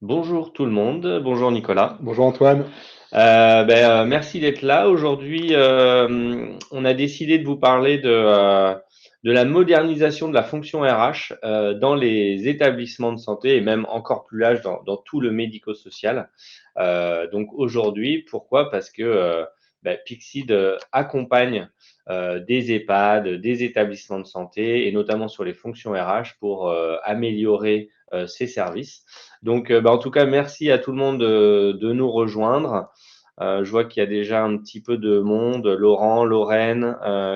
Bonjour tout le monde, bonjour Nicolas. Bonjour Antoine. Merci d'être là. Aujourd'hui, on a décidé de vous parler de la modernisation de la fonction RH dans les établissements de santé et même encore plus large dans tout le médico-social. Donc aujourd'hui, pourquoi? Parce que Pixid accompagne des EHPAD, des établissements de santé et notamment sur les fonctions RH pour améliorer ces services. Donc, en tout cas, merci à tout le monde de nous rejoindre. Je vois qu'il y a déjà un petit peu de monde. Laurent, Lorraine,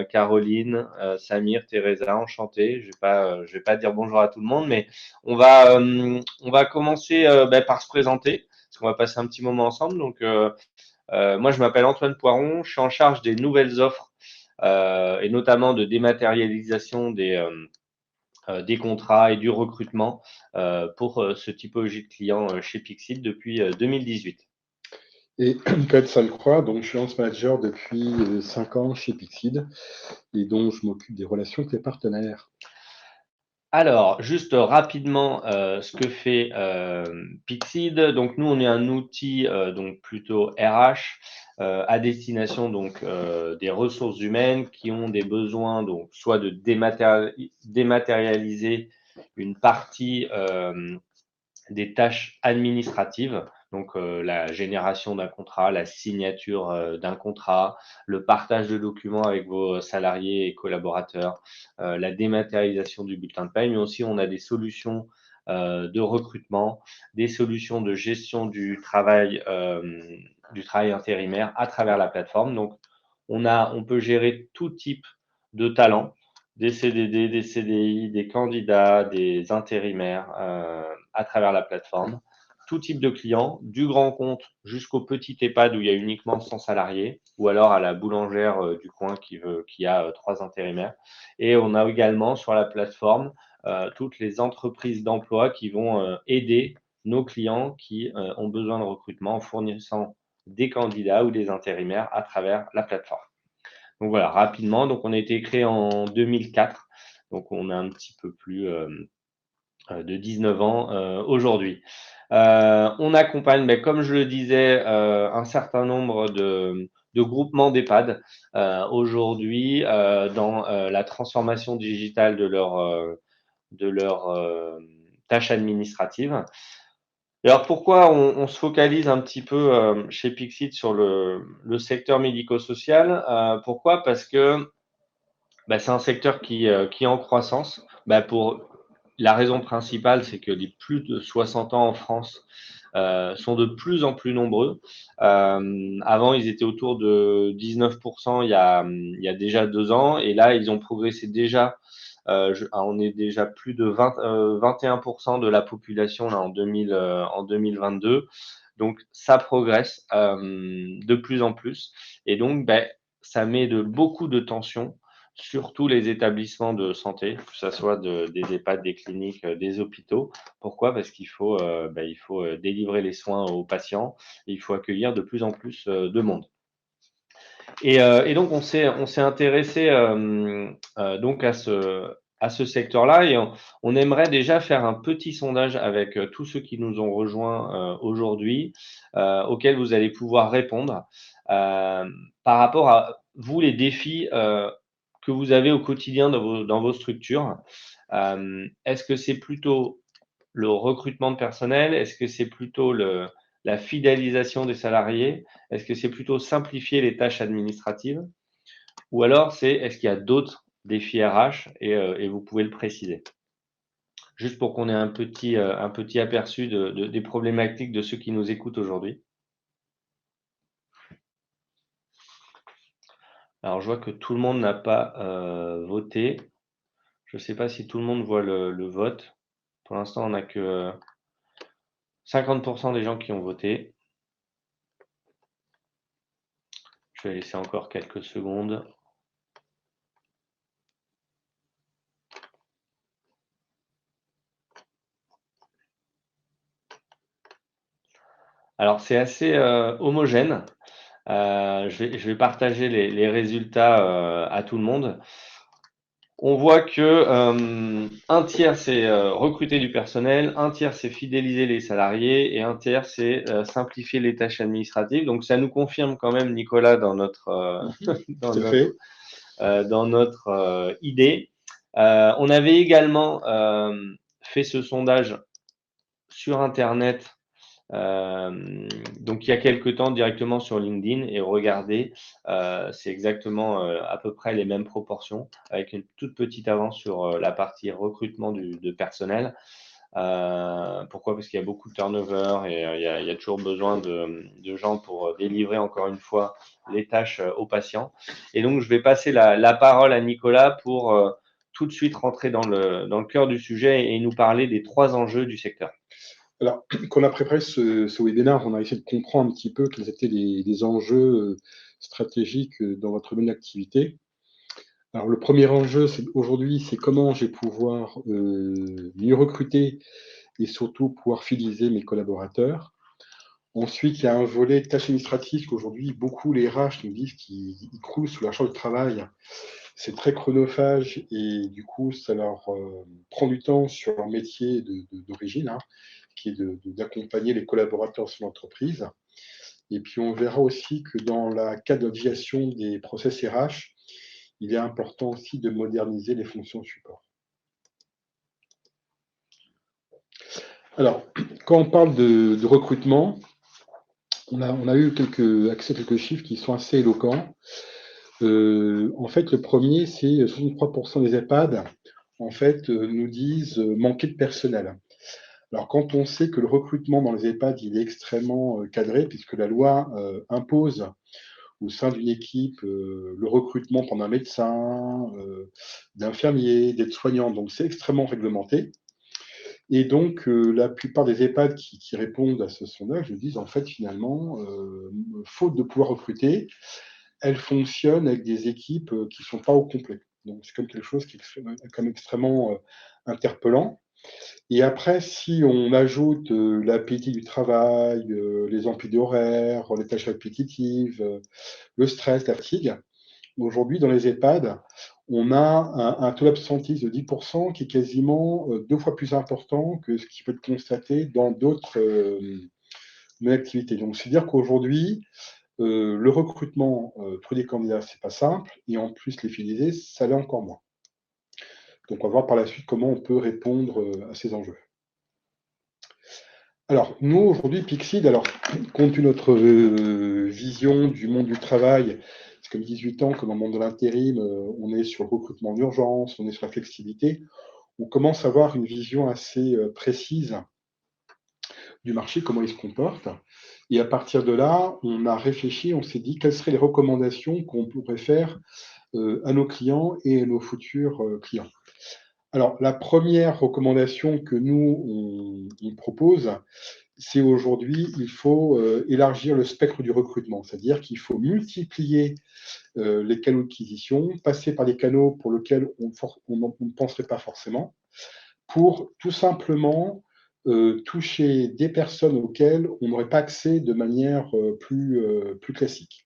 Caroline, Samir, Teresa, enchanté. Je vais pas dire bonjour à tout le monde, mais on va commencer par se présenter, parce qu'on va passer un petit moment ensemble. Donc, moi, je m'appelle Antoine Poiron. Je suis en charge des nouvelles offres et notamment de dématérialisation des contrats et du recrutement pour ce typologie de client chez Pixid depuis 2018. Et Code Sainte-Croix, donc je suis lance manager depuis 5 ans chez Pixid et donc je m'occupe des relations avec les partenaires. Alors, juste rapidement, ce que fait Pixid. Donc nous, on est un outil donc plutôt RH à destination donc des ressources humaines qui ont des besoins donc soit de dématérialiser une partie des tâches administratives, donc la génération d'un contrat, la signature d'un contrat, le partage de documents avec vos salariés et collaborateurs, la dématérialisation du bulletin de paie, mais aussi on a des solutions de recrutement, des solutions de gestion du travail intérimaire à travers la plateforme. Donc, on peut gérer tout type de talents, des CDD, des CDI, des candidats, des intérimaires à travers la plateforme. Tout type de clients, du grand compte jusqu'au petit EHPAD où il y a uniquement 100 salariés, ou alors à la boulangère du coin qui a 3 intérimaires. Et on a également sur la plateforme toutes les entreprises d'emploi qui vont aider nos clients qui ont besoin de recrutement en fournissant des candidats ou des intérimaires à travers la plateforme. Donc voilà, rapidement, donc on a été créé en 2004, donc on a un petit peu plus de 19 ans aujourd'hui. On accompagne, comme je le disais, un certain nombre de groupements d'EHPAD aujourd'hui dans la transformation digitale de leur tâches administratives. Et alors pourquoi on se focalise un petit peu chez Pixit sur le secteur médico-social? Pourquoi? Parce que c'est un secteur qui est en croissance. Pour la raison principale, c'est que les plus de 60 ans en France sont de plus en plus nombreux. Avant, ils étaient autour de 19% il y a déjà 2 ans, et là, ils ont progressé déjà. On est déjà plus de 21% de la population là, en 2022. Donc, ça progresse de plus en plus. Et donc, ça met beaucoup de tension sur tous les établissements de santé, que ce soit des EHPAD, des cliniques, des hôpitaux. Pourquoi? Parce il faut délivrer les soins aux patients et il faut accueillir de plus en plus de monde. Et donc, on s'est intéressé donc à ce secteur-là et on aimerait déjà faire un petit sondage avec tous ceux qui nous ont rejoints aujourd'hui, auxquels vous allez pouvoir répondre par rapport à vous, les défis que vous avez au quotidien dans vos structures. Est-ce que c'est plutôt le recrutement de personnel? Est-ce que c'est plutôt la fidélisation des salariés? Est-ce que c'est plutôt simplifier les tâches administratives? Ou alors est-ce qu'il y a d'autres défis RH et vous pouvez le préciser? Juste pour qu'on ait un petit aperçu des problématiques de ceux qui nous écoutent aujourd'hui. Alors, je vois que tout le monde n'a pas voté. Je ne sais pas si tout le monde voit le vote. Pour l'instant, on n'a que 50% des gens qui ont voté. Je vais laisser encore quelques secondes. Alors, c'est assez homogène. Je vais partager les résultats à tout le monde. on voit que un tiers, c'est recruter du personnel, un tiers, c'est fidéliser les salariés et un tiers, c'est simplifier les tâches administratives. Donc, ça nous confirme quand même, Nicolas, dans notre, dans Tout à notre, fait. dans notre idée. On avait également fait ce sondage sur Internet, donc il y a quelque temps directement sur LinkedIn et regardez, c'est exactement à peu près les mêmes proportions avec une toute petite avance sur la partie recrutement de personnel. Pourquoi? Parce qu'il y a beaucoup de turnover et il y a toujours besoin de gens pour délivrer encore une fois les tâches aux patients. Et donc, je vais passer la parole à Nicolas pour tout de suite rentrer dans le cœur du sujet et nous parler des 3 enjeux du secteur. Alors, quand on a préparé ce webinaire, on a essayé de comprendre un petit peu quels étaient les enjeux stratégiques dans votre domaine d'activité. Alors, le premier enjeu, aujourd'hui, c'est comment je vais pouvoir mieux recruter et surtout pouvoir fidéliser mes collaborateurs. Ensuite, il y a un volet tâches administratives qu'aujourd'hui, beaucoup les RH nous disent qu'ils croulent sous la charge de travail. C'est très chronophage et du coup, ça leur prend du temps sur leur métier d'origine, hein, qui est d'accompagner les collaborateurs sur l'entreprise. Et puis, on verra aussi que dans la cadre de gestion des process RH, il est important aussi de moderniser les fonctions de support. Alors, quand on parle de recrutement, on a eu accès à quelques chiffres qui sont assez éloquents. En fait, le premier, c'est 63% des EHPAD en fait, nous disent manquer de personnel. Alors, quand on sait que le recrutement dans les EHPAD, il est extrêmement cadré, puisque la loi impose au sein d'une équipe le recrutement pendant un médecin, d'infirmiers, d'aides-soignants, donc c'est extrêmement réglementé. Et donc, la plupart des EHPAD qui répondent à ce sondage nous disent, en fait, finalement, faute de pouvoir recruter, elles fonctionnent avec des équipes qui ne sont pas au complet. Donc, c'est comme quelque chose qui est quand même extrêmement interpellant. Et après, si on ajoute l'appétit du travail, les empiles horaires, les tâches répétitives, le stress, la fatigue, aujourd'hui, dans les EHPAD, on a un taux d'absentisme de 10% qui est quasiment 2 fois plus important que ce qui peut être constaté dans d'autres activités. Donc, c'est-à-dire qu'aujourd'hui, le recrutement pour les candidats, c'est pas simple, et en plus, les fidéliser, ça l'est encore moins. Donc, on va voir par la suite comment on peut répondre à ces enjeux. Alors, nous, aujourd'hui, Pixid, alors, compte tenu de notre vision du monde du travail, c'est comme 18 ans que dans le monde de l'intérim, on est sur le recrutement d'urgence, on est sur la flexibilité, on commence à avoir une vision assez précise du marché, comment il se comporte. Et à partir de là, on a réfléchi, on s'est dit quelles seraient les recommandations qu'on pourrait faire à nos clients et à nos futurs clients. Alors, la première recommandation que nous, on propose, c'est aujourd'hui, il faut élargir le spectre du recrutement, c'est-à-dire qu'il faut multiplier les canaux d'acquisition, passer par des canaux pour lesquels on ne penserait pas forcément, pour tout simplement toucher des personnes auxquelles on n'aurait pas accès de manière plus classique.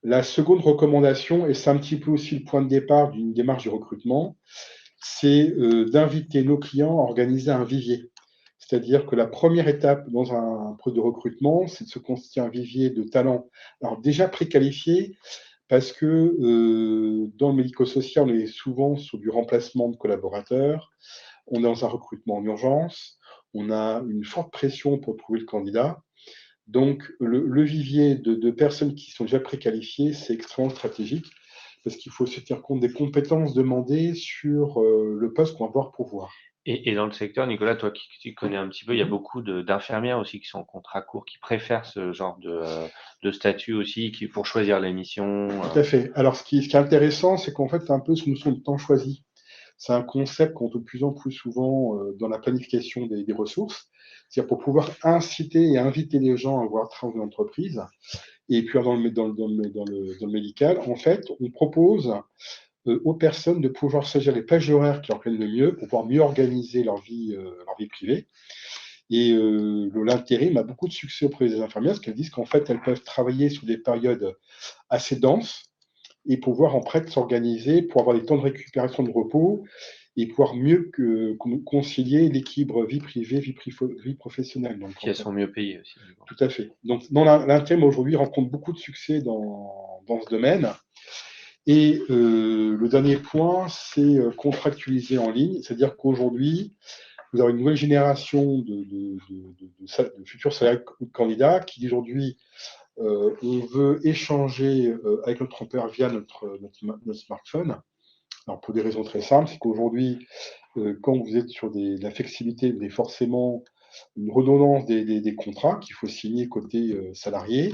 La seconde recommandation, et c'est un petit peu aussi le point de départ d'une démarche de recrutement, c'est d'inviter nos clients à organiser un vivier. C'est-à-dire que la première étape dans un projet de recrutement, c'est de se constituer un vivier de talents, alors déjà préqualifiés, parce que dans le médico-social, on est souvent sur du remplacement de collaborateurs, on est dans un recrutement en urgence, on a une forte pression pour trouver le candidat. Donc, le vivier de personnes qui sont déjà préqualifiées, c'est extrêmement stratégique parce qu'il faut se tenir compte des compétences demandées sur le poste qu'on va pouvoir pourvoir. Et dans le secteur, Nicolas, toi qui connais un petit peu, il y a beaucoup d'infirmières aussi qui sont en contrat court, qui préfèrent ce genre de statut aussi, pour choisir les missions. Tout à fait. Alors, ce qui est intéressant, c'est qu'en fait, c'est un peu ce notion de temps choisi. C'est un concept qu'on trouve de plus en plus souvent dans la planification des ressources. C'est-à-dire pour pouvoir inciter et inviter les gens à avoir travaillé dans l'entreprise. Et puis, dans le médical, en fait, on propose aux personnes de pouvoir choisir les plages horaires qui leur plaisent le mieux pour pouvoir mieux organiser leur vie privée. Et l'intérim a beaucoup de succès auprès des infirmières parce qu'elles disent qu'en fait, elles peuvent travailler sur des périodes assez denses, et pouvoir en fait s'organiser pour avoir des temps de récupération de repos et pouvoir mieux concilier l'équilibre vie privée, vie professionnelle. Donc, Puis elles sont mieux payées aussi. tout à fait. Donc, l'Intime aujourd'hui rencontre beaucoup de succès dans ce domaine. Et le dernier point, c'est contractualiser en ligne, c'est-à-dire qu'aujourd'hui, vous avez une nouvelle génération de futurs salariés ou de candidats qui aujourd'hui, on veut échanger avec notre employeur via notre smartphone. Alors pour des raisons très simples, c'est qu'aujourd'hui, quand vous êtes sur de la flexibilité, vous avez forcément une redondance des contrats qu'il faut signer côté salarié.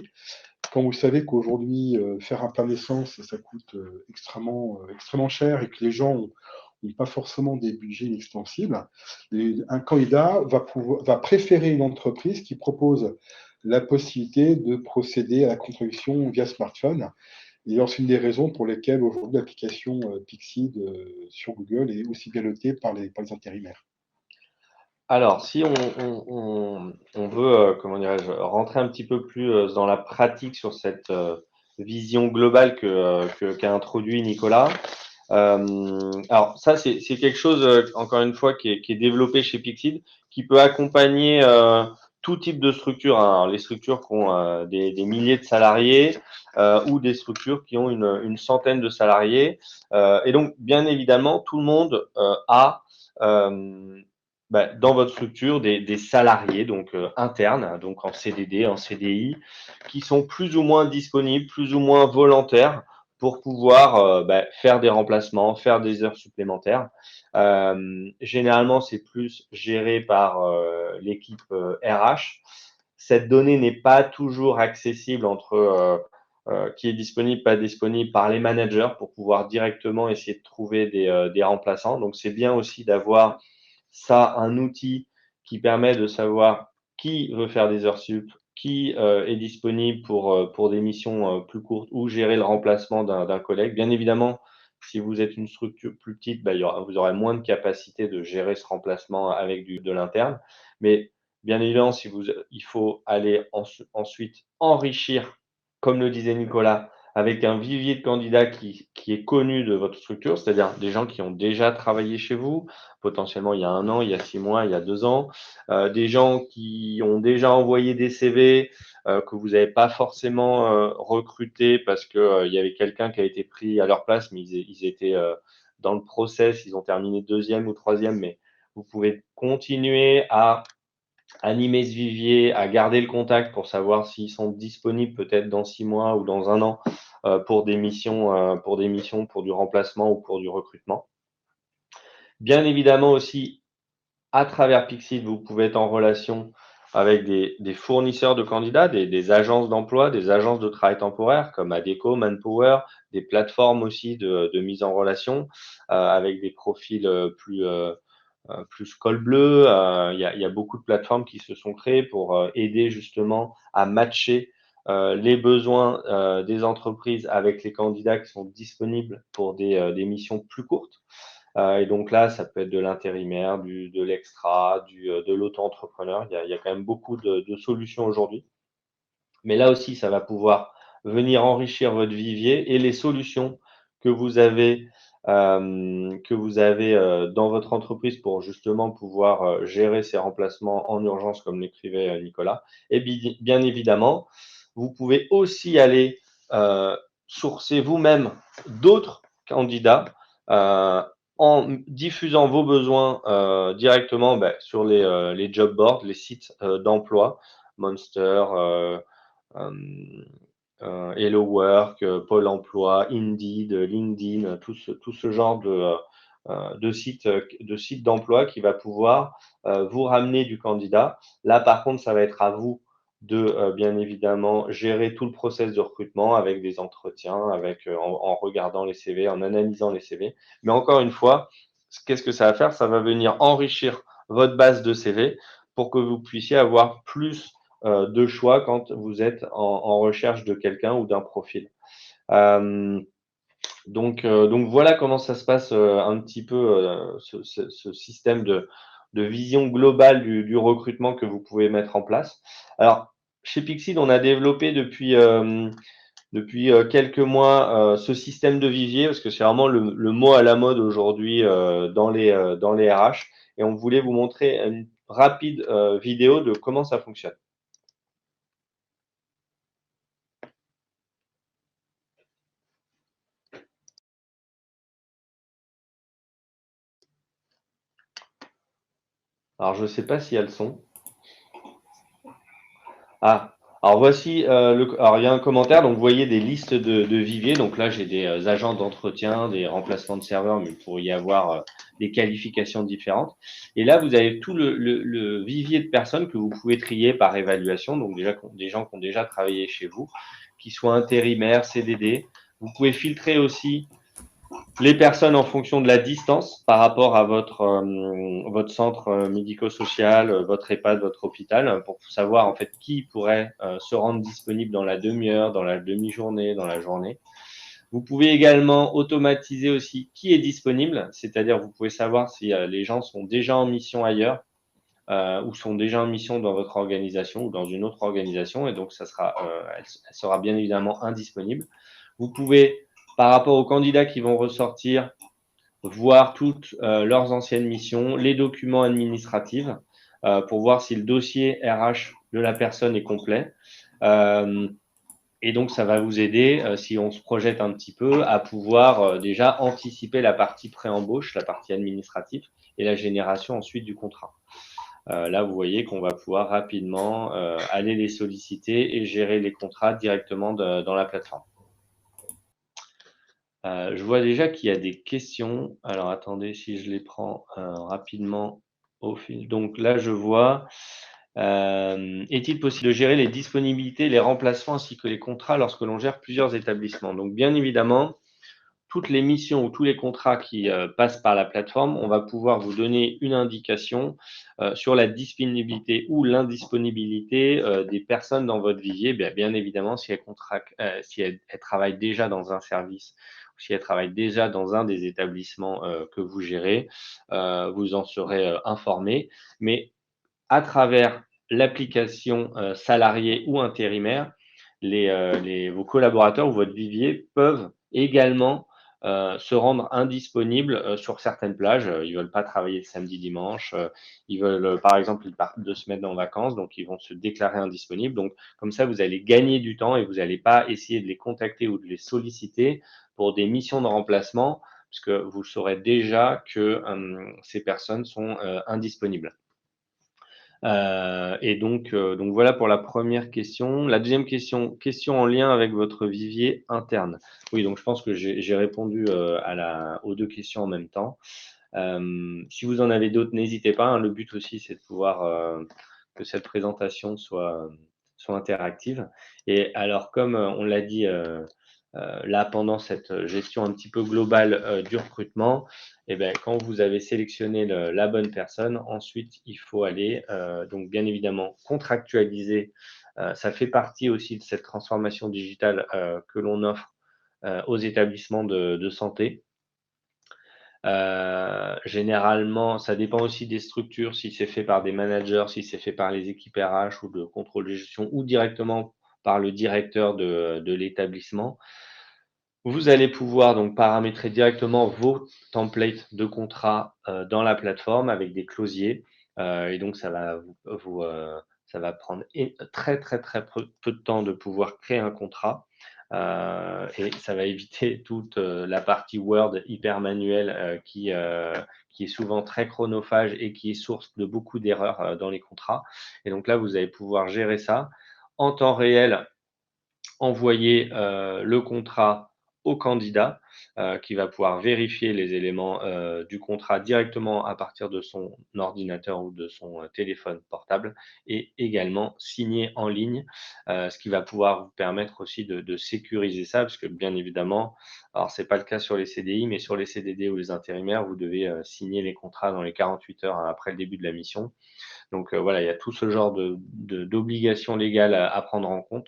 Quand vous savez qu'aujourd'hui, faire un plein d'essence, ça coûte extrêmement cher et que les gens n'ont pas forcément des budgets inextensibles, un candidat va préférer une entreprise qui propose la possibilité de procéder à la contribution via smartphone. Et c'est une des raisons pour lesquelles aujourd'hui l'application Pixid sur Google est aussi bien notée par les intérimaires. Alors, si on veut, comment dirais-je, rentrer un petit peu plus dans la pratique sur cette vision globale qu'a introduit Nicolas. Alors ça, c'est quelque chose, encore une fois, qui est développé chez Pixid, qui peut accompagner tout type de structure, hein. Alors, les structures qui ont des milliers de salariés ou des structures qui ont une centaine de salariés. Et donc, bien évidemment, tout le monde a dans votre structure des salariés donc internes, donc en CDD, en CDI, qui sont plus ou moins disponibles, plus ou moins volontaires pour pouvoir faire des remplacements, faire des heures supplémentaires. Généralement, c'est plus géré par l'équipe RH. Cette donnée n'est pas toujours accessible entre qui est disponible, pas disponible par les managers pour pouvoir directement essayer de trouver des remplaçants. Donc, c'est bien aussi d'avoir ça, un outil qui permet de savoir qui veut faire des heures sup, qui est disponible pour des missions plus courtes ou gérer le remplacement d'un collègue. Bien évidemment, si vous êtes une structure plus petite, vous aurez moins de capacité de gérer ce remplacement avec de l'interne. Mais bien évidemment, il faut aller ensuite enrichir, comme le disait Nicolas, avec un vivier de candidats qui est connu de votre structure, c'est-à-dire des gens qui ont déjà travaillé chez vous, potentiellement il y a 1 an, il y a 6 mois, il y a 2 ans, des gens qui ont déjà envoyé des CV que vous n'avez pas forcément recrutés parce que il y avait quelqu'un qui a été pris à leur place, mais ils étaient dans le process, ils ont terminé 2e ou 3e, mais vous pouvez continuer à animer ce vivier, à garder le contact pour savoir s'ils sont disponibles peut-être dans 6 mois ou dans 1 an pour des missions, pour du remplacement ou pour du recrutement. Bien évidemment aussi, à travers Pixid, vous pouvez être en relation avec des fournisseurs de candidats, des agences d'emploi, des agences de travail temporaire comme Adecco, Manpower, des plateformes aussi de mise en relation avec des profils plus col bleu. Il y a beaucoup de plateformes qui se sont créées pour aider justement à matcher les besoins des entreprises avec les candidats qui sont disponibles pour des missions plus courtes. Et donc là, ça peut être de l'intérimaire, de l'extra, de l'auto-entrepreneur. Il y a quand même beaucoup de solutions aujourd'hui. Mais là aussi, ça va pouvoir venir enrichir votre vivier et les solutions que vous avez, dans votre entreprise pour justement pouvoir gérer ces remplacements en urgence, comme l'écrivait Nicolas. Et bien évidemment, vous pouvez aussi aller sourcer vous-même d'autres candidats euh, en diffusant vos besoins directement sur les job boards, les sites d'emploi, Monster, Hello Work, Pôle emploi, Indeed, LinkedIn, tout ce genre de sites d'emploi qui va pouvoir vous ramener du candidat. Là, par contre, ça va être à vous de bien évidemment gérer tout le process de recrutement avec des entretiens, en regardant les CV, en analysant les CV. Mais encore une fois, qu'est-ce que ça va faire? Ça va venir enrichir votre base de CV pour que vous puissiez avoir plus de choix quand vous êtes en recherche de quelqu'un ou d'un profil. Euh, donc voilà comment ça se passe un petit peu ce système de vision globale du recrutement que vous pouvez mettre en place. Alors, chez Pixid, on a développé depuis quelques mois ce système de vivier, parce que c'est vraiment le mot à la mode aujourd'hui dans les RH. Et on voulait vous montrer une rapide vidéo de comment ça fonctionne. Alors, je ne sais pas s'il y a le son. Ah, alors voici, alors il y a un commentaire, donc vous voyez des listes de viviers. Donc là, j'ai des agents d'entretien, des remplacements de serveurs, mais il pourrait y avoir des qualifications différentes. Et là, vous avez tout le vivier de personnes que vous pouvez trier par évaluation. Donc déjà, des gens qui ont déjà travaillé chez vous, qui soient intérimaires, CDD. Vous pouvez filtrer aussi les personnes en fonction de la distance par rapport à votre centre médico-social, votre EHPAD, votre hôpital, pour savoir en fait qui pourrait se rendre disponible dans la demi-heure, dans la demi-journée, dans la journée. Vous pouvez également automatiser aussi qui est disponible, c'est-à-dire vous pouvez savoir si les gens sont déjà en mission ailleurs ou sont déjà en mission dans votre organisation ou dans une autre organisation, et donc elle sera bien évidemment indisponible. Vous pouvez, par rapport aux candidats qui vont ressortir, voir toutes leurs anciennes missions, les documents administratifs, pour voir si le dossier RH de la personne est complet. Et donc, ça va vous aider, si on se projette un petit peu, à pouvoir déjà anticiper la partie pré-embauche, la partie administrative, et la génération ensuite du contrat. Là, vous voyez qu'on va pouvoir rapidement aller les solliciter et gérer les contrats directement dans la plateforme. Je vois déjà qu'il y a des questions. Alors attendez, si je les prends rapidement au fil. Donc là, je vois, est-il possible de gérer les disponibilités, les remplacements ainsi que les contrats lorsque l'on gère plusieurs établissements? Donc bien évidemment, toutes les missions ou tous les contrats qui passent par la plateforme, on va pouvoir vous donner une indication sur la disponibilité ou l'indisponibilité des personnes dans votre vivier. Bien évidemment, si elles travaillent déjà dans un service, ou si elles travaillent déjà dans un des établissements que vous gérez, vous en serez informé. Mais à travers l'application salarié ou intérimaire, vos collaborateurs ou votre vivier peuvent également se rendre indisponibles sur certaines plages. Ils veulent pas travailler le samedi, dimanche. Ils veulent, par exemple, ils partent 2 semaines en vacances, donc ils vont se déclarer indisponibles. Donc, comme ça, vous allez gagner du temps et vous n'allez pas essayer de les contacter ou de les solliciter pour des missions de remplacement, puisque vous saurez déjà que ces personnes sont indisponibles. Et donc voilà pour la première question. La deuxième question, question en lien avec votre vivier interne. Oui, donc je pense que j'ai répondu aux deux questions en même temps. Si vous en avez d'autres, n'hésitez pas, hein. Le but aussi, c'est de pouvoir que cette présentation soit interactive. Et alors, comme on l'a dit là pendant cette gestion un petit peu globale du recrutement, et ben, quand vous avez sélectionné la bonne personne, ensuite il faut aller donc bien évidemment contractualiser. Ça fait partie aussi de cette transformation digitale que l'on offre aux établissements de santé. Généralement, ça dépend aussi des structures, si c'est fait par des managers, si c'est fait par les équipes RH ou de contrôle de gestion, ou directement par le directeur de l'établissement. Vous allez pouvoir donc paramétrer directement vos templates de contrat dans la plateforme avec des clausiers. Et donc, ça va prendre très, très, très peu de temps de pouvoir créer un contrat. Et ça va éviter toute la partie Word hyper manuelle qui est souvent très chronophage et qui est source de beaucoup d'erreurs dans les contrats. Et donc là, vous allez pouvoir gérer ça en temps réel, envoyer le contrat au candidat qui va pouvoir vérifier les éléments du contrat directement à partir de son ordinateur ou de son téléphone portable, et également signer en ligne, ce qui va pouvoir vous permettre aussi de sécuriser ça, parce que bien évidemment, alors c'est pas le cas sur les CDI, mais sur les CDD ou les intérimaires, vous devez signer les contrats dans les 48 heures après le début de la mission. Donc voilà, il y a tout ce genre d'obligations légales à prendre en compte.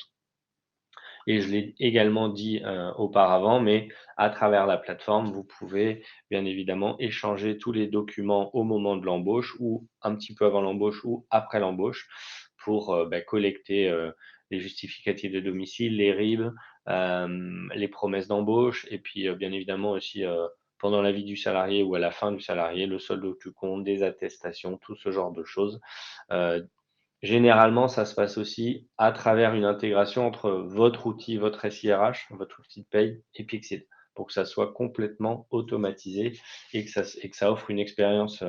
Et je l'ai également dit auparavant, mais à travers la plateforme, vous pouvez bien évidemment échanger tous les documents au moment de l'embauche, ou un petit peu avant l'embauche ou après l'embauche, pour collecter les justificatifs de domicile, les RIB, les promesses d'embauche et puis, bien évidemment aussi, pendant la vie du salarié ou à la fin du salarié, le solde au tout compte, des attestations, tout ce genre de choses. Heu, Généralement, ça se passe aussi à travers une intégration entre votre outil, votre SIRH, votre outil de paye et Pixid, pour que ça soit complètement automatisé et que ça offre une expérience,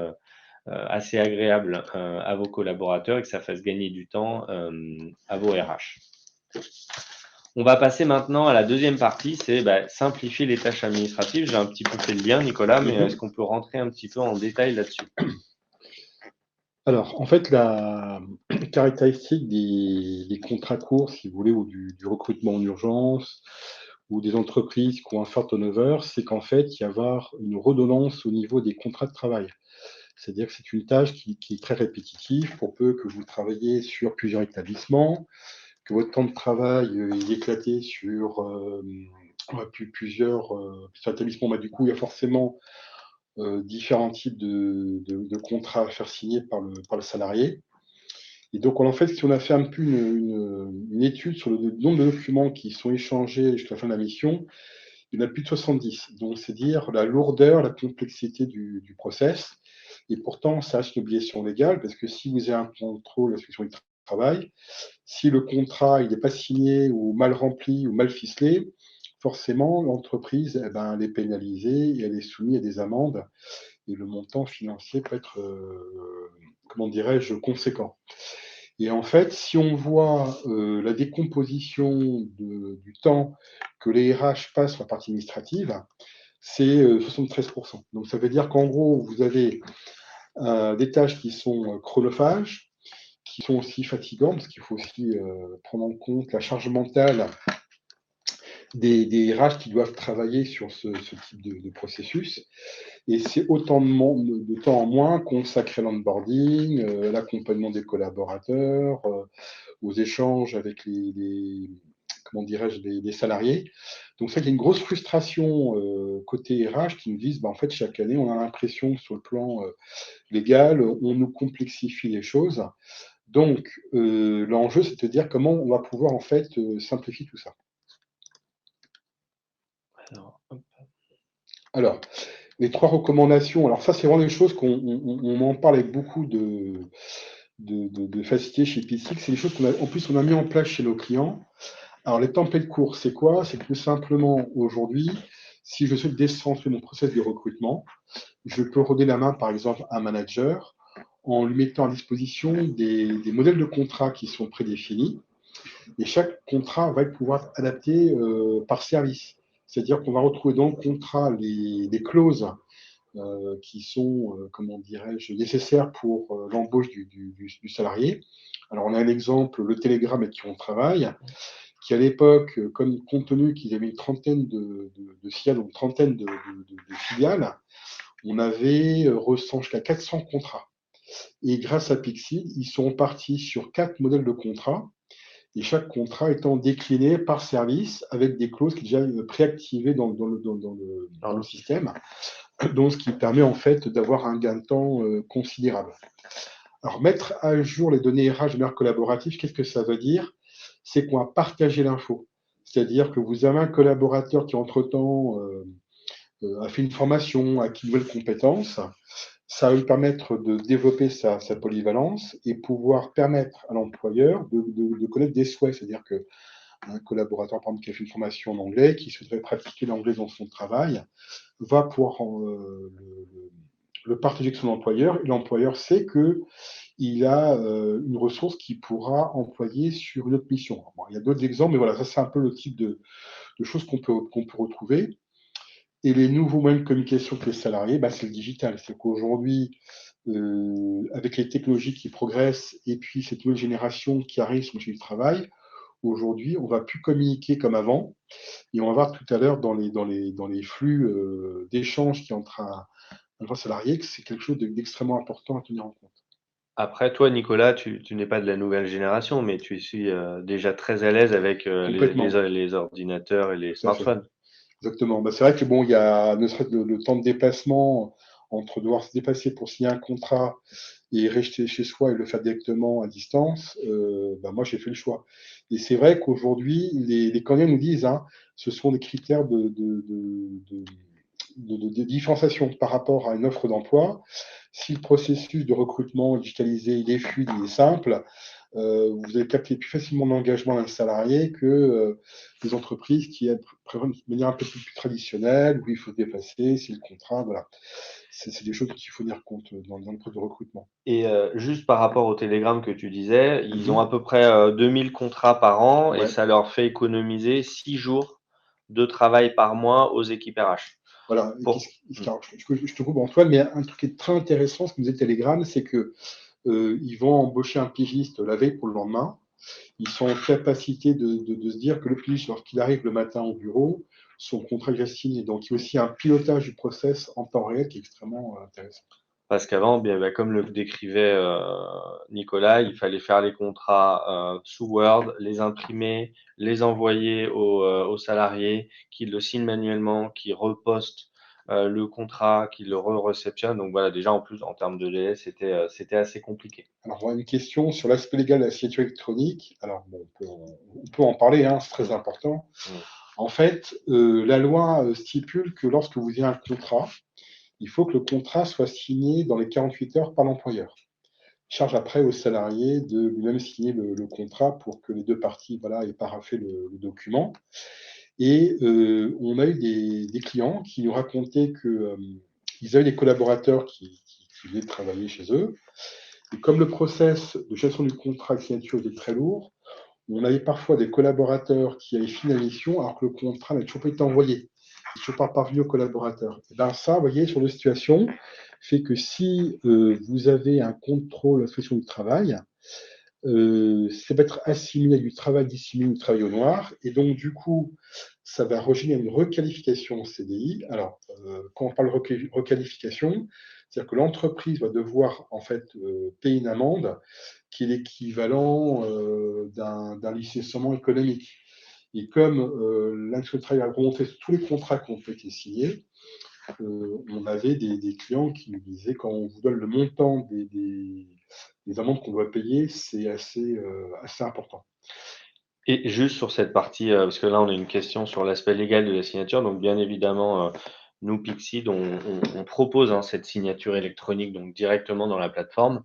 assez agréable, à vos collaborateurs et que ça fasse gagner du temps, à vos RH. On va passer maintenant à la deuxième partie, c'est, simplifier les tâches administratives. J'ai un petit peu fait le lien, Nicolas, mais est-ce qu'on peut rentrer un petit peu en détail là-dessus? Alors, en fait, la caractéristique des contrats courts, si vous voulez, ou du recrutement en urgence, ou des entreprises qui ont un fort turnover, c'est qu'en fait, il y avoir une redondance au niveau des contrats de travail. C'est-à-dire que c'est une tâche qui est très répétitive pour peu que vous travaillez sur plusieurs établissements, que votre temps de travail est éclaté sur plusieurs établissements. Bah, du coup, il y a forcément différents types de contrats à faire signer par le salarié. Et donc, en fait, si on a fait un peu une étude sur le nombre de documents qui sont échangés jusqu'à la fin de la mission, il y en a plus de 70. Donc, c'est dire la lourdeur, la complexité du process. Et pourtant, ça reste une obligation légale, parce que si vous avez un contrôle, l'inspection du travail, si le contrat il n'est pas signé ou mal rempli ou mal ficelé, forcément, l'entreprise, eh ben, elle est pénalisée et elle est soumise à des amendes. Et le montant financier peut être, comment dirais-je, conséquent. Et en fait, si on voit la décomposition du temps que les RH passent sur la partie administrative, c'est 73%. Donc ça veut dire qu'en gros, vous avez des tâches qui sont chronophages, qui sont aussi fatigantes, parce qu'il faut aussi prendre en compte la charge mentale des RH qui doivent travailler sur ce type de processus. Et c'est autant de temps en moins consacré à l'onboarding, l'accompagnement des collaborateurs, aux échanges avec comment dirais-je, les salariés. Donc ça, il y a une grosse frustration côté RH qui nous disent, bah, en fait, chaque année, on a l'impression sur le plan légal, on nous complexifie les choses. Donc, l'enjeu, c'est de dire comment on va pouvoir en fait simplifier tout ça. Alors, hop. Alors, les trois recommandations, alors ça, c'est vraiment des choses qu'on en parle avec beaucoup de facilité chez P6. C'est des choses en plus, on a mis en place chez nos clients. Alors, les templates courts, c'est quoi? C'est tout simplement aujourd'hui, si je souhaite décentrer mon process de recrutement, je peux redonner la main, par exemple, à un manager en lui mettant à disposition des modèles de contrats qui sont prédéfinis. Et chaque contrat va pouvoir être adapté par service. C'est-à-dire qu'on va retrouver dans le contrat les clauses qui sont, comment dirais-je, nécessaires pour l'embauche du salarié. Alors, on a un exemple, le Telegram avec qui on travaille, qui à l'époque, comme compte tenu qu'ils avaient une trentaine de filiales, ou une trentaine de filiales, on avait recensé jusqu'à 400 contrats. Et grâce à Pixid, ils sont partis sur 4 modèles de contrats, et chaque contrat étant décliné par service avec des clauses qui sont déjà préactivées dans le système, donc ce qui permet en fait d'avoir un gain de temps considérable. Alors, mettre à jour les données RH de manière collaborative, qu'est-ce que ça veut dire? C'est qu'on va partager l'info. C'est-à-dire que vous avez un collaborateur qui, entre-temps, a fait une formation, a acquis de nouvelles compétences. Ça va lui permettre de développer sa polyvalence et pouvoir permettre à l'employeur de connaître des souhaits. C'est-à-dire qu'un collaborateur, par exemple, qui a fait une formation en anglais, qui souhaiterait pratiquer l'anglais dans son travail, va pouvoir le partager avec son employeur. Et l'employeur sait qu'il a une ressource qu'il pourra employer sur une autre mission. Bon, il y a d'autres exemples, mais voilà, ça c'est un peu le type de choses qu'on peut retrouver. Et les nouveaux moyens de communication avec les salariés, bah, c'est le digital. C'est qu'aujourd'hui, avec les technologies qui progressent et puis cette nouvelle génération qui arrive sur le marché du travail, aujourd'hui, on ne va plus communiquer comme avant. Et on va voir tout à l'heure dans les flux d'échanges qui entre un salarié que c'est quelque chose d'extrêmement important à tenir en compte. Après toi, Nicolas, tu n'es pas de la nouvelle génération, mais tu suis, déjà très à l'aise avec, Complètement, les ordinateurs et les tout à fait. smartphones. Exactement. Bah, c'est vrai que bon, il y a ne serait-ce que le temps de déplacement entre devoir se déplacer pour signer un contrat et rester chez soi et le faire directement à distance, moi j'ai fait le choix. Et c'est vrai qu'aujourd'hui, les candidats nous disent, hein, ce sont des critères de différenciation par rapport à une offre d'emploi. Si le processus de recrutement digitalisé il est fluide, il est simple, vous allez capter plus facilement l'engagement d'un salarié que des entreprises qui prévoient une manière un peu plus traditionnelle, où il faut se déplacer, c'est le contrat, voilà. C'est des choses qu'il faut tenir compte dans le processus de recrutement. Et juste par rapport au Telegram que tu disais, ils ont Mhm. à peu près 2000 contrats par an et Ouais, ça leur fait économiser 6 jours de travail par mois aux équipes RH. voilà. Pour... Alors, je te coupe Antoine, mais un truc qui est très intéressant, ce que nous disait Telegram, c'est que ils vont embaucher un pigiste la veille pour le lendemain. Ils sont en capacité de se dire que le pigiste, lorsqu'il arrive le matin au bureau, son contrat est déjà signé. Donc, il y a aussi un pilotage du process en temps réel qui est extrêmement intéressant. Parce qu'avant, bien, comme le décrivait Nicolas, il fallait faire les contrats sous Word, les imprimer, les envoyer aux salariés, qu'ils le signent manuellement, qu'ils repostent le contrat, qu'ils le réceptionnent. Donc voilà, déjà en plus, en termes de délai, c'était assez compliqué. Alors, on a une question sur l'aspect légal de la signature électronique. Alors, bon, on peut en parler, hein, c'est très Mm. important. Mm. En fait, la loi stipule que lorsque vous avez un contrat, il faut que le contrat soit signé dans les 48 heures par l'employeur. Charge après au salarié de lui-même signer le contrat pour que les deux parties voilà, aient paraphé le document. Et on a eu des clients qui ont raconté qu'ils avaient des collaborateurs qui venaient travailler chez eux. Et comme le process de gestion du contrat de signature était très lourd, on avait parfois des collaborateurs qui avaient fini la mission alors que le contrat n'a toujours pas été envoyé. Il n'est toujours pas parvenu aux collaborateurs. Et bien ça, vous voyez, sur la situation, fait que si vous avez un contrôle de la situation du travail, ça va être assimilé à du travail dissimulé ou du travail au noir. Et donc, du coup, ça va rejoindre une requalification en CDI. Alors, quand on parle de requalification, c'est-à-dire que l'entreprise va devoir en fait payer une amende qui est l'équivalent d'un licenciement économique. Et comme l'inspection du travail a remonté tous les contrats qui ont été signés, on avait des clients qui nous disaient quand on vous donne le montant des amendes qu'on doit payer, c'est assez important. Et juste sur cette partie, parce que là, on a une question sur l'aspect légal de la signature. Donc, bien évidemment, nous, Pixid, on propose hein, cette signature électronique donc directement dans la plateforme.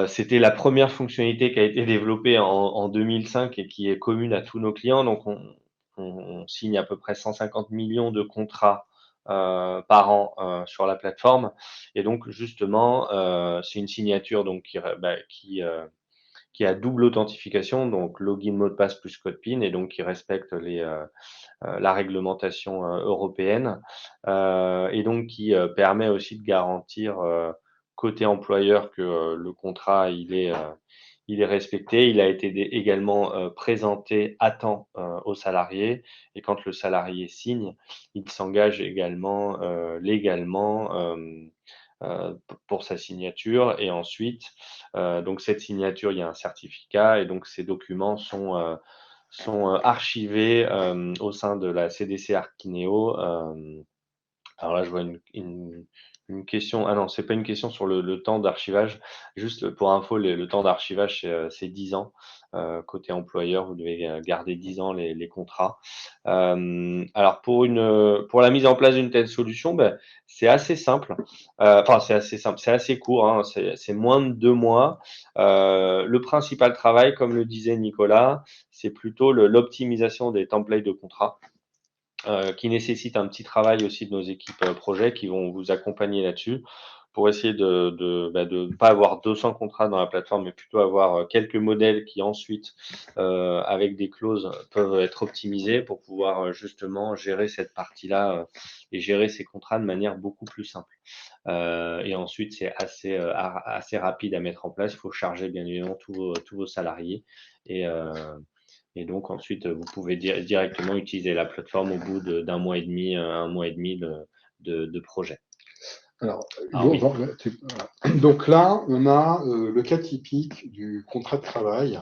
C'était la première fonctionnalité qui a été développée en 2005 et qui est commune à tous nos clients. Donc, on signe à peu près 150 millions de contrats par an sur la plateforme. Et donc, justement, c'est une signature donc, qui a double authentification, donc login, mot de passe plus code PIN, et donc qui respecte la réglementation européenne, et donc qui permet aussi de garantir côté employeur que le contrat il est respecté. Il a été également présenté à temps aux salariés, et quand le salarié signe, il s'engage également légalement pour sa signature. Et ensuite, donc cette signature, il y a un certificat, et donc ces documents sont archivés au sein de la CDC Archineo. Alors là, je vois une question. Ah non, c'est pas une question sur le temps d'archivage. Juste pour info, le temps d'archivage, c'est 10 ans. Côté employeur, vous devez garder 10 ans les contrats. Alors pour la mise en place d'une telle solution, ben, c'est assez simple. Enfin, c'est assez simple, c'est assez court, hein, c'est moins de 2 mois. Le principal travail, comme le disait Nicolas, c'est plutôt l'optimisation des templates de contrats. Qui nécessite un petit travail aussi de nos équipes projet qui vont vous accompagner là-dessus pour essayer de ne pas avoir 200 contrats dans la plateforme, mais plutôt avoir quelques modèles qui ensuite, avec des clauses, peuvent être optimisés pour pouvoir justement gérer cette partie-là et gérer ces contrats de manière beaucoup plus simple. Et ensuite, c'est assez rapide à mettre en place. Il faut charger bien évidemment tous vos salariés, et, et donc ensuite, vous pouvez directement utiliser la plateforme au bout d'un mois et demi, un mois et demi de projet. Alors, Ah oui. donc là, on a le cas typique du contrat de travail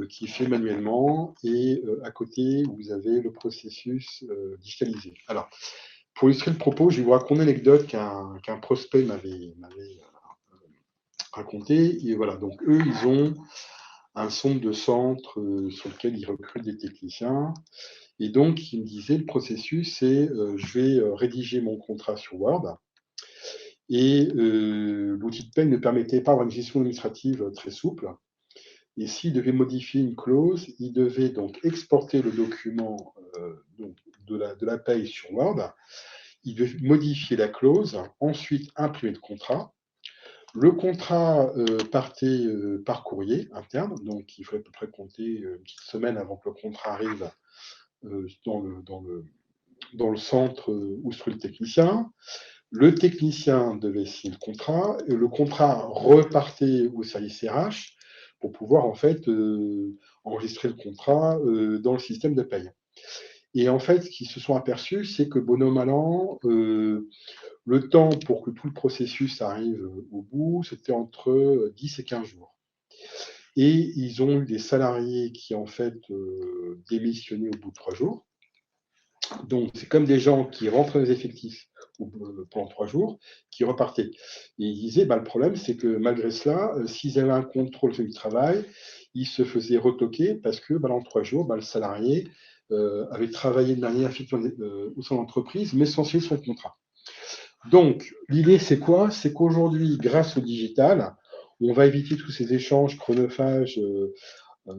qui est fait manuellement, et à côté, vous avez le processus digitalisé. Alors, pour illustrer le propos, je vais vous raconter une anecdote qu'un prospect m'avait raconter. Et voilà, donc eux, ils ont un centre de centre sur lequel ils recrutent des techniciens. Et donc, il me disait, le processus, c'est je vais rédiger mon contrat sur Word. Et l'outil de paie ne permettait pas d'avoir une gestion administrative très souple. Et s'il devait modifier une clause, il devait donc exporter le document donc de la paye sur Word. Il devait modifier la clause, ensuite imprimer le contrat. Le contrat partait par courrier interne, donc il fallait à peu près compter une petite semaine avant que le contrat arrive dans le centre où se trouve le technicien. Le technicien devait signer le contrat, et le contrat repartait au service RH pour pouvoir en fait enregistrer le contrat dans le système de paye. Et en fait, ce qu'ils se sont aperçus, c'est que bon an, mal an, le temps pour que tout le processus arrive au bout, c'était entre 10 et 15 jours. Et ils ont eu des salariés qui, en fait, démissionnaient au bout de 3 jours. Donc, c'est comme des gens qui rentrent dans les effectifs pendant 3 jours, qui repartaient. Et ils disaient, bah, le problème, c'est que malgré cela, s'ils avaient un contrôle du travail, ils se faisaient retoquer parce que dans 3 jours, le salarié avait travaillé de manière effective au sein de l'entreprise, mais sans signer son contrat. Donc, l'idée, c'est quoi? C'est qu'aujourd'hui, grâce au digital, on va éviter tous ces échanges chronophages.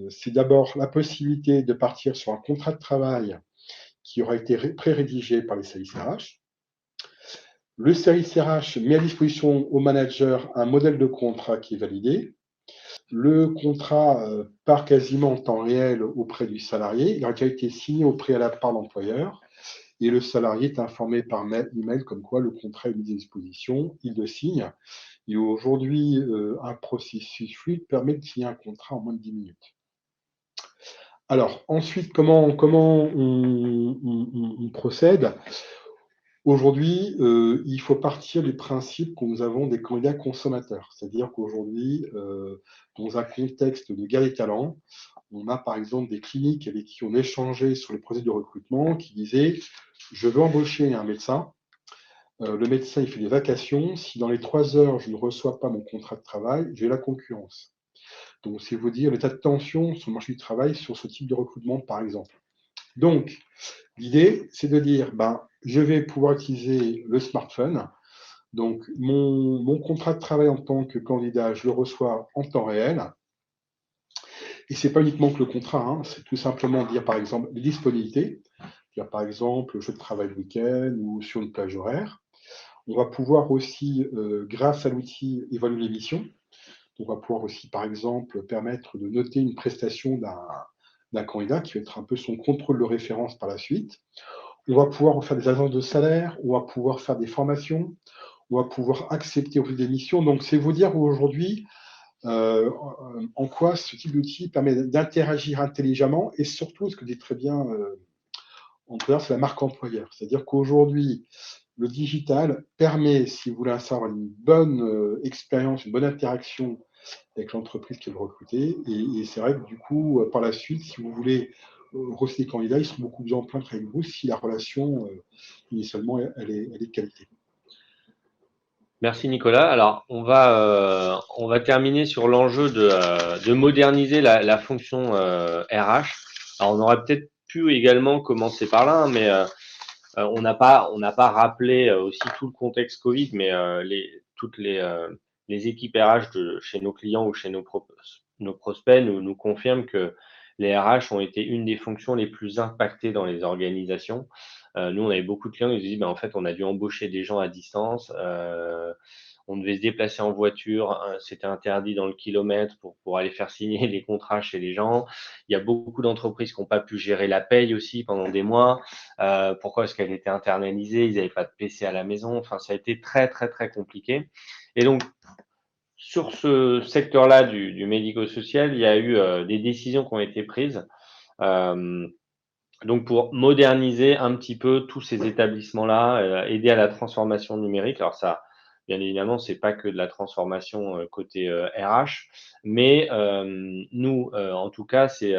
C'est d'abord la possibilité de partir sur un contrat de travail qui aura été pré-rédigé par les services RH. Le service RH met à disposition au manager un modèle de contrat qui est validé. Le contrat part quasiment en temps réel auprès du salarié. Il a déjà été signé au préalable par l'employeur. Et le salarié est informé par email comme quoi le contrat est mis à disposition, il le signe. Et aujourd'hui, un processus fluide permet de signer un contrat en moins de 10 minutes. Alors, ensuite, comment on procède? Aujourd'hui, il faut partir du principe que nous avons des candidats consommateurs. C'est-à-dire qu'aujourd'hui, dans un contexte de guerre des talents, on a par exemple des cliniques avec qui on échangeait sur les projets de recrutement qui disaient je veux embaucher un médecin. Le médecin, il fait des vacations. Si dans les 3 heures, je ne reçois pas mon contrat de travail, j'ai la concurrence. Donc, c'est vous dire l'état de tension sur le marché du travail sur ce type de recrutement, par exemple. Donc, l'idée, c'est de dire, je vais pouvoir utiliser le smartphone. Donc, mon contrat de travail en tant que candidat, je le reçois en temps réel. Et ce n'est pas uniquement que le contrat, c'est tout simplement dire, par exemple, les disponibilités. Par exemple, je travaille le week-end ou sur une plage horaire. On va pouvoir aussi, grâce à l'outil, évaluer les missions. On va pouvoir aussi, par exemple, permettre de noter une prestation d'un candidat qui va être un peu son contrôle de référence par la suite. On va pouvoir faire des agences de salaire, on va pouvoir faire des formations, on va pouvoir accepter au des missions. Donc, c'est vous dire aujourd'hui en quoi ce type d'outil permet d'interagir intelligemment et surtout, ce que dit très bien employeur, c'est la marque employeur. C'est-à-dire qu'aujourd'hui, le digital permet, si vous voulez avoir une bonne expérience, une bonne interaction avec l'entreprise qui veut recruter. Et c'est vrai que du coup, par la suite, si vous voulez recruter des candidats, ils seront beaucoup plus enclins avec vous si la relation, initialement, elle est de qualité. Merci Nicolas. Alors, on va terminer sur l'enjeu de moderniser la fonction RH. Alors, on aurait peut-être pu également commencer par là, mais on n'a pas rappelé aussi tout le contexte Covid, mais toutes les équipes RH chez nos clients ou chez nos prospects nous confirment que les RH ont été une des fonctions les plus impactées dans les organisations. Nous, on avait beaucoup de clients qui nous disaient, en fait, on a dû embaucher des gens à distance. On devait se déplacer en voiture, c'était interdit dans le kilomètre pour aller faire signer les contrats chez les gens. Il y a beaucoup d'entreprises qui n'ont pas pu gérer la paye aussi pendant des mois. Pourquoi? Parce qu'elle était internalisée, ils n'avaient pas de PC à la maison. Enfin, ça a été très, très, très compliqué. Et donc, sur ce secteur-là du médico-social, il y a eu des décisions qui ont été prises. Donc, pour moderniser un petit peu tous ces établissements-là, aider à la transformation numérique. Alors, ça, Bien évidemment, c'est pas que de la transformation, côté, RH, mais nous, en tout cas, c'est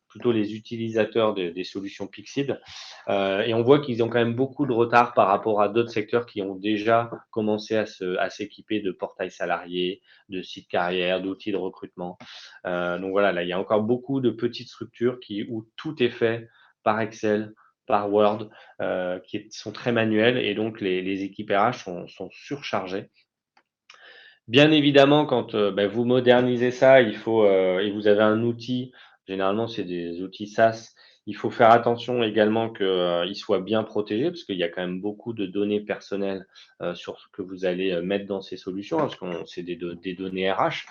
plutôt les utilisateurs des solutions Pixid, et on voit qu'ils ont quand même beaucoup de retard par rapport à d'autres secteurs qui ont déjà commencé à s'équiper de portails salariés, de sites carrières, d'outils de recrutement. Donc voilà, là, il y a encore beaucoup de petites structures où tout est fait par Excel, par Word, sont très manuels, et donc les équipes RH sont surchargées. Bien évidemment, quand vous modernisez ça, et vous avez un outil, généralement c'est des outils SaaS, il faut faire attention également qu'ils soient bien protégés, parce qu'il y a quand même beaucoup de données personnelles sur ce que vous allez mettre dans ces solutions, hein, parce que c'est des données RH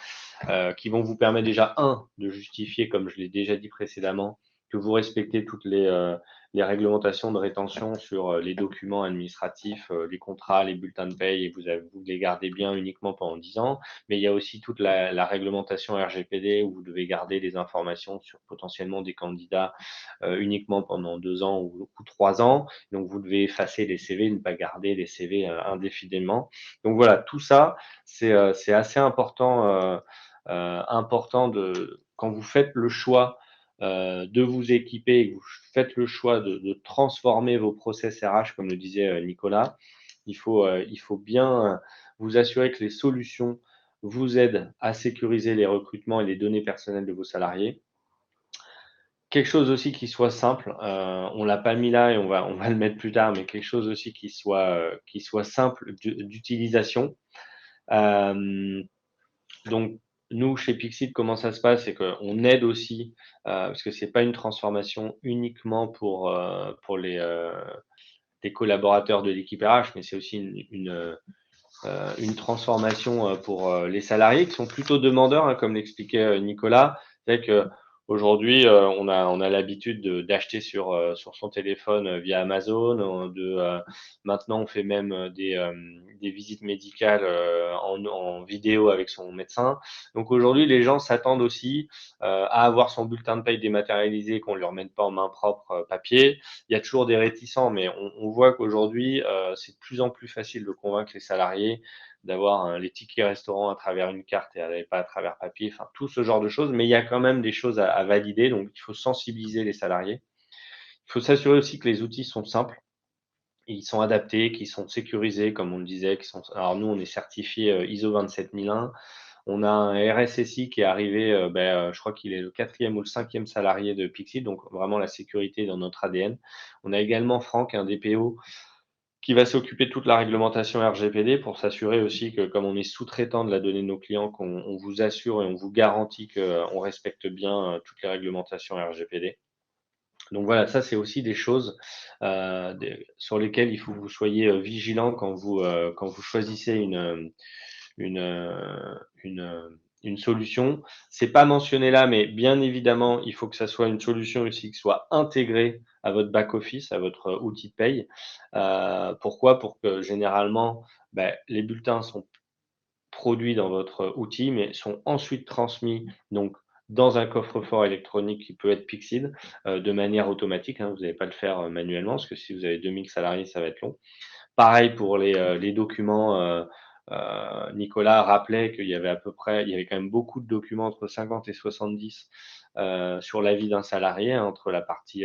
qui vont vous permettre déjà, de justifier, comme je l'ai déjà dit précédemment, que vous respectez toutes les réglementations de rétention sur les documents administratifs, les contrats, les bulletins de paye, et vous les gardez bien uniquement pendant 10 ans. Mais il y a aussi toute la réglementation RGPD, où vous devez garder des informations sur potentiellement des candidats uniquement pendant 2 ans ou 3 ans. Donc vous devez effacer les CV, ne pas garder les CV indéfiniment. Donc voilà, tout ça, c'est assez important quand vous faites le choix de vous équiper, et que vous faites le choix de transformer vos process RH, comme le disait Nicolas. Il faut bien vous assurer que les solutions vous aident à sécuriser les recrutements et les données personnelles de vos salariés. Quelque chose aussi qui soit simple, on l'a pas mis là et on va le mettre plus tard, mais quelque chose aussi qui soit simple d'utilisation. Hem Donc, nous, chez Pixit, comment ça se passe? C'est qu'on aide aussi, parce que c'est pas une transformation uniquement pour les collaborateurs de l'équipe RH, mais c'est aussi une transformation pour les salariés, qui sont plutôt demandeurs, hein, comme l'expliquait Nicolas. C'est vrai qu'aujourd'hui, on a l'habitude d'acheter sur son téléphone via Amazon. Maintenant, on fait même des visites médicales en vidéo avec son médecin. Donc aujourd'hui, les gens s'attendent aussi à avoir son bulletin de paye dématérialisé, qu'on ne lui remette pas en main propre papier. Il y a toujours des réticents, mais on voit qu'aujourd'hui, c'est de plus en plus facile de convaincre les salariés d'avoir les tickets restaurants à travers une carte et pas à travers papier, enfin tout ce genre de choses. Mais il y a quand même des choses à valider, donc il faut sensibiliser les salariés. Il faut s'assurer aussi que les outils sont simples, ils sont adaptés, qu'ils sont sécurisés, comme on le disait. Alors nous, on est certifié ISO 27001. On a un RSSI qui est arrivé, je crois qu'il est le quatrième ou le cinquième salarié de Pixit, donc vraiment la sécurité est dans notre ADN. On a également Franck, un DPO, qui va s'occuper de toute la réglementation RGPD, pour s'assurer aussi que, comme on est sous-traitant de la donnée de nos clients, qu'on vous assure et on vous garantit qu'on respecte bien toutes les réglementations RGPD. Donc voilà, ça c'est aussi des choses sur lesquelles il faut que vous soyez vigilants quand vous choisissez une, une solution. C'est pas mentionné là, mais bien évidemment, il faut que ça soit une solution aussi qui soit intégrée à votre back-office, à votre outil de paye. Pourquoi? Pour que généralement, les bulletins sont produits dans votre outil, mais sont ensuite transmis donc dans un coffre-fort électronique qui peut être Pixid, de manière automatique, hein. Vous n'allez pas le faire manuellement, parce que si vous avez 2000 salariés, ça va être long. Pareil pour les documents. Nicolas rappelait qu'il y avait il y avait quand même beaucoup de documents, entre 50 et 70, sur la vie d'un salarié, hein, entre la partie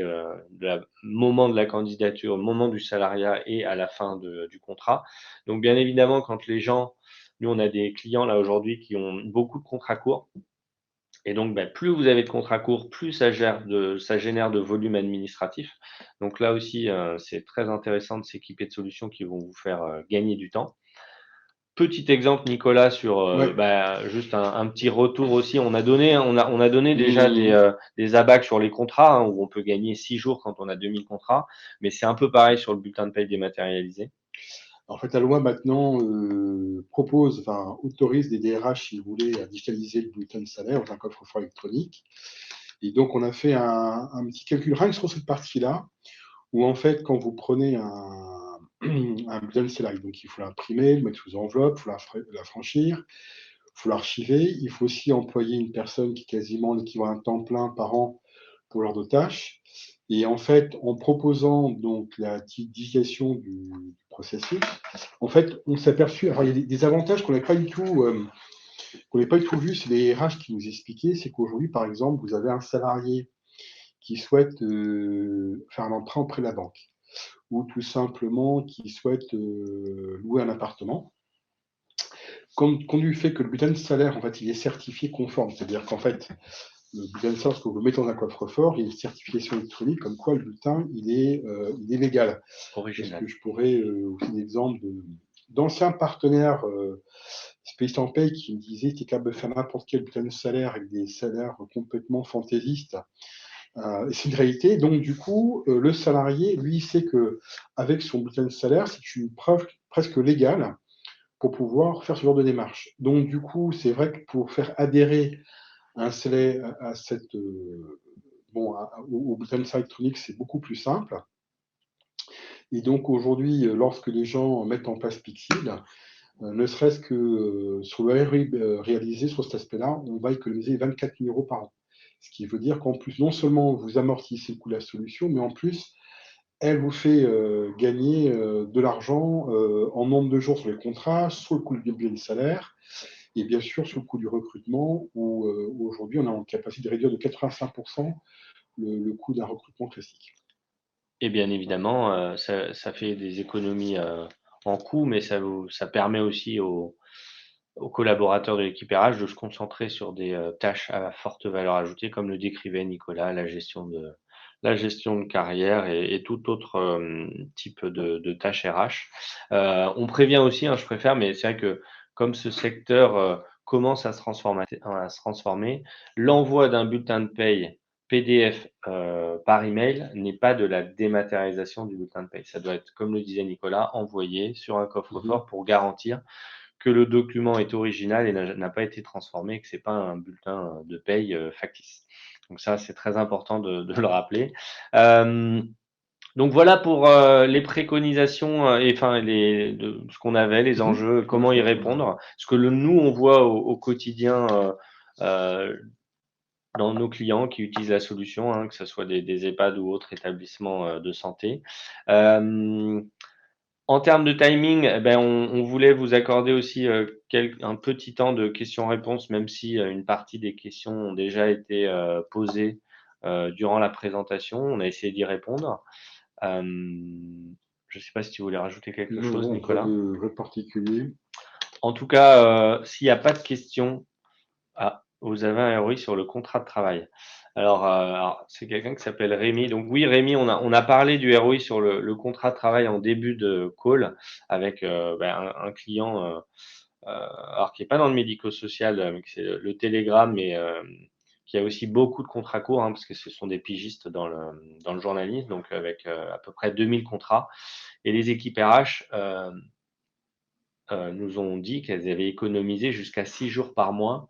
moment de la candidature, moment du salariat et à la fin du contrat. Donc bien évidemment, quand les gens, nous on a des clients là aujourd'hui qui ont beaucoup de contrats courts, et donc plus vous avez de contrats courts, plus ça génère de volume administratif. Donc là aussi, c'est très intéressant de s'équiper de solutions qui vont vous faire gagner du temps. Petit exemple, Nicolas, sur Ouais. juste un petit retour aussi. On a donné déjà Mmh. des abacs sur les contrats, hein, où on peut gagner 6 jours quand on a 2000 contrats, mais c'est un peu pareil sur le bulletin de paye dématérialisé. En fait, la loi maintenant propose, enfin autorise des DRH, si vous voulez, à digitaliser le bulletin de salaire dans un coffre-fort électronique. Et donc, on a fait un petit calcul rien que sur cette partie-là, où en fait, quand vous prenez un bulletin de salaire, donc il faut l'imprimer, le mettre sous enveloppe, il faut l'affranchir, il faut l'archiver. Il faut aussi employer une personne qui est quasiment l'équivalent d'un temps plein par an pour l'heure de tâche. Et en fait, en proposant donc la digitalisation du processus. En fait, on s'est aperçu, alors il y a des avantages qu'on n'avait pas du tout, vu, c'est les RH qui nous expliquaient, c'est qu'aujourd'hui, par exemple, vous avez un salarié qui souhaite faire un emprunt auprès de la banque, ou tout simplement qui souhaite louer un appartement. Compte du fait que le bulletin de salaire, en fait, il est certifié conforme, c'est-à-dire qu'en fait, le bulletin de salaire, lorsque vous le mettez dans un coffre-fort, il y a une certification électronique comme quoi le bulletin, il est légal. Parce Original. que je pourrais aussi l'exemple d'anciens partenaires spécialistes en paye qui me disaient tu es capable de faire n'importe quel bulletin de salaire avec des salaires complètement fantaisistes. Et c'est une réalité. Donc, du coup, le salarié, lui, il sait qu'avec son bulletin de salaire, c'est une preuve presque légale pour pouvoir faire ce genre de démarche. Donc, du coup, c'est vrai que pour faire adhérer un salaire à cette, au bulletin de salaire électronique, c'est beaucoup plus simple. Et donc, aujourd'hui, lorsque les gens mettent en place Pixil, ne serait-ce que sur le ROI réalisé sur cet aspect-là, on va économiser 24 000 euros par an. Ce qui veut dire qu'en plus, non seulement vous amortissez le coût de la solution, mais en plus, elle vous fait gagner de l'argent en nombre de jours sur les contrats, sur le coût du bien de salaire, et bien sûr sur le coût du recrutement, où aujourd'hui, on a en capacité de réduire de 85% le coût d'un recrutement classique. Et bien évidemment, ça fait des économies en coûts, mais ça permet aussi aux collaborateurs de l'équipe RH de se concentrer sur des tâches à forte valeur ajoutée, comme le décrivait Nicolas, la gestion de carrière et tout autre type de tâches RH. On prévient aussi, hein, je préfère, mais c'est vrai que comme ce secteur commence à se transformer, l'envoi d'un bulletin de paye PDF par email n'est pas de la dématérialisation du bulletin de paye. Ça doit être, comme le disait Nicolas, envoyé sur un Mhm. coffre-fort pour garantir que le document est original et n'a pas été transformé, que c'est pas un bulletin de paye factice. Donc ça, c'est très important de le rappeler. Donc voilà pour les préconisations et enfin de ce qu'on avait, les Mhm. enjeux, Donc, comment y répondre. Ce que nous, on voit au quotidien euh, dans nos clients qui utilisent la solution, hein, que ce soit des EHPAD ou autres établissements de santé. Euh, En termes de timing, eh ben, on voulait vous accorder aussi un petit temps de questions-réponses, même si une partie des questions ont déjà été posées durant la présentation. On a essayé d'y répondre. Je ne sais pas si tu voulais rajouter quelque non, chose, non, Nicolas. rien de particulier. En tout cas, s'il n'y a pas de questions, vous avez un ROI sur le contrat de travail. Alors, c'est quelqu'un qui s'appelle Rémi. Donc oui, Rémi, on a parlé du ROI sur le contrat de travail en début de call avec un client, alors qui n'est pas dans le médico-social, mais que c'est le Télégramme, mais qui a aussi beaucoup de contrats courts, hein, parce que ce sont des pigistes dans le journalisme, donc avec à peu près 2000 contrats. Et les équipes RH nous ont dit qu'elles avaient économisé jusqu'à 6 jours par mois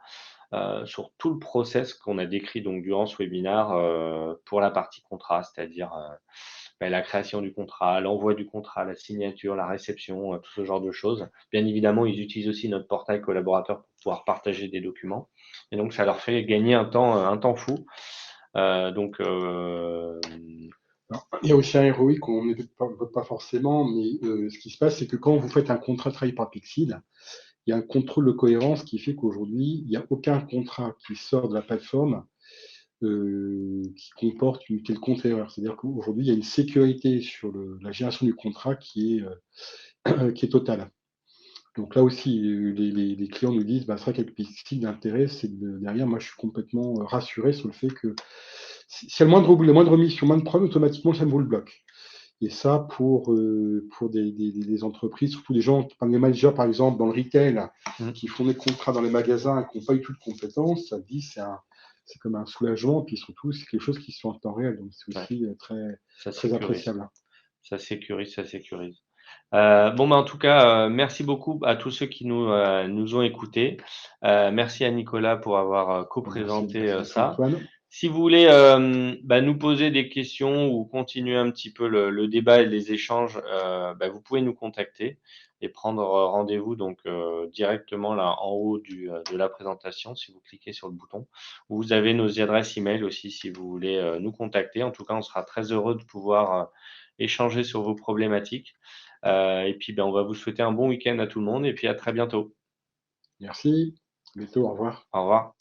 sur tout le process qu'on a décrit donc durant ce webinaire pour la partie contrat, c'est-à-dire la création du contrat, l'envoi du contrat, la signature, la réception, tout ce genre de choses. Bien évidemment, ils utilisent aussi notre portail collaborateur pour pouvoir partager des documents. Et donc, ça leur fait gagner un temps fou. Donc, Alors, il y a aussi un ROI qu'on n'évoque pas forcément, mais ce qui se passe, c'est que quand vous faites un contrat de travail par Pixil, il y a un contrôle de cohérence qui fait qu'aujourd'hui, il n'y a aucun contrat qui sort de la plateforme qui comporte une quelconque erreur. C'est-à-dire qu'aujourd'hui, il y a une sécurité sur la génération du contrat qui est totale. Donc là aussi, les clients nous disent, bah, c'est vrai qu'avec Pixil, l'intérêt, c'est que derrière, moi, je suis complètement rassuré sur le fait que s'il y a le moindre mission, le moindre problème, automatiquement, ça me vous le bloque. Et ça, pour des entreprises, surtout des gens, des managers, par exemple, dans le retail, mmh, qui font des contrats dans les magasins et qui n'ont pas eu tout de compétences, ça dit, c'est comme un soulagement. Puis surtout, c'est quelque chose qui se fait en temps réel. Donc, c'est ouais, aussi très, ça très sécurise. appréciable. Ça sécurise, ça sécurise. Bon, en tout cas, merci beaucoup à tous ceux qui nous ont écoutés. Merci à Nicolas pour avoir co-présenté Merci ça. Antoine. Si vous voulez nous poser des questions ou continuer un petit peu le débat et les échanges, vous pouvez nous contacter et prendre rendez-vous donc directement là en haut de la présentation si vous cliquez sur le bouton. Vous avez nos adresses email aussi si vous voulez nous contacter. En tout cas, on sera très heureux de pouvoir échanger sur vos problématiques. Et puis, ben, on va vous souhaiter un bon week-end à tout le monde et puis à très bientôt. Merci. À bientôt, au revoir. Au revoir.